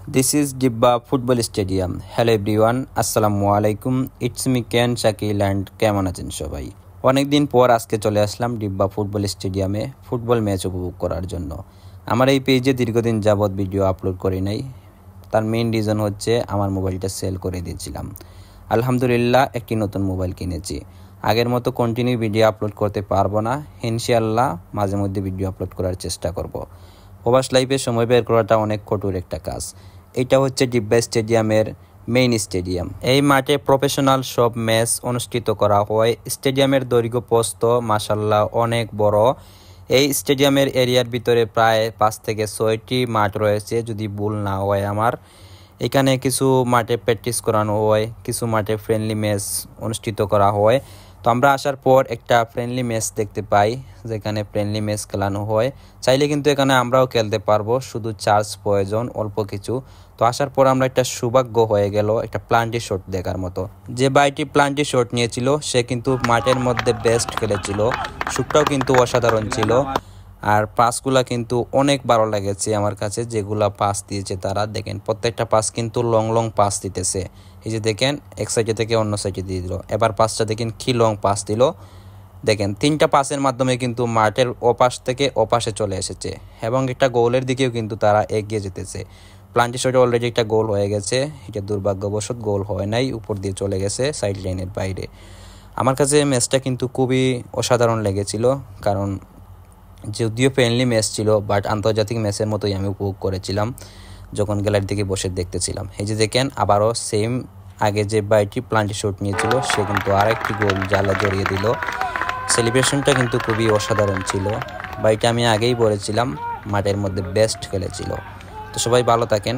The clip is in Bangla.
This is Dibba Football Stadium. Hello everyone, আসসালামু আলাইকুম। ইটস মি কেন শাকিল অ্যান্ড কেমন আছেন সবাই? অনেকদিন পর আজকে চলে আসলাম ডিব্বা ফুটবল স্টেডিয়ামে ফুটবল ম্যাচ উপভোগ করার জন্য। আমার এই পেজে দীর্ঘদিন যাবৎ ভিডিও আপলোড করি নাই, তার মেইন রিজন হচ্ছে আমার মোবাইলটা সেল করে দিয়েছিলাম। আলহামদুলিল্লাহ একটি নতুন মোবাইল কিনেছি। আগের মতো কন্টিনিউ ভিডিও আপলোড করতে পারবো না, ইনশাআল্লাহ মাঝে মধ্যে ভিডিও আপলোড করার চেষ্টা করব। প্রবাস লাইফে সময় বের করাটা অনেক কঠোর একটা কাজ। এটা হচ্ছে ডিব্বা স্টেডিয়ামের মেইন স্টেডিয়াম। এই মাঠে প্রফেশনাল সব ম্যাচ অনুষ্ঠিত করা হয়। স্টেডিয়ামের দৈর্ঘ্য প্রস্থ মাশাআল্লাহ অনেক বড়। এই স্টেডিয়ামের এরিয়ার ভিতরে প্রায় 5 থেকে 6টি মাঠ রয়েছে যদি ভুল না হয় আমার। এখানে কিছু মাঠে প্র্যাকটিস করানো হয়, কিছু মাঠে ফ্রেন্ডলি ম্যাচ অনুষ্ঠিত করা হয়। তো আমরা আসার পর একটা ফ্রেন্ডলি ম্যাচ দেখতে পাই, যেখানে ফ্রেন্ডলি ম্যাচ খেলানো হয়। চাইলে কিন্তু এখানে আমরাও খেলতে পারবো, শুধু চার্জ প্রয়োজন অল্প কিছু। তো আসার পর আমরা একটা সৌভাগ্য হয়ে গেল একটা প্লান্টি শট দেখার মতো। যে ভাইটি প্লান্টি শট নিয়েছিল সে কিন্তু মাঠের মধ্যে বেস্ট খেলেছিল, শুটটাও কিন্তু অসাধারণ ছিল। আর পাসগুলা কিন্তু অনেক ভালো লেগেছে আমার কাছে, যেগুলা পাস দিয়েছে তারা দেখেন প্রত্যেকটা পাস কিন্তু লং লং পাস দিতেছে। এই যে দেখেন এক সাইডে থেকে অন্য সাইডে দিয়ে দিল। এবার পাসটা দেখেন কি লং পাস দিল, দেখেন 3টা পাসের মাধ্যমে কিন্তু মাঠের ওপাশ থেকে ওপাশে চলে এসেছে এবং একটা গোলের দিকেও কিন্তু তারা এগিয়ে যেতেছে। প্লান্টি শটে অলরেডি একটা গোল হয়ে গেছে, এটা দুর্ভাগ্যবশত গোল হয় নাই, উপর দিয়ে চলে গেছে সাইড লাইনের বাইরে। আমার কাছে ম্যাচটা কিন্তু খুবই অসাধারণ লেগেছিল, কারণ যদিও ফ্রেন্ডলি ম্যাচ ছিল বাট আন্তর্জাতিক ম্যাচের মতোই আমি উপভোগ করেছিলাম যখন গ্যালারি থেকে বসে দেখতেছিলাম। এই যে দেখেন আবারও সেম আগে যে বাইটি প্লান্টি শট নিয়েছিল সে কিন্তু আরেকটি গোল জালে জড়িয়ে দিল। সেলিব্রেশনটা কিন্তু খুবই অসাধারণ ছিল। বাইটা আমি আগেই বলেছিলাম মাঠের মধ্যে বেস্ট খেলেছিল। তো সবাই ভালো থাকেন।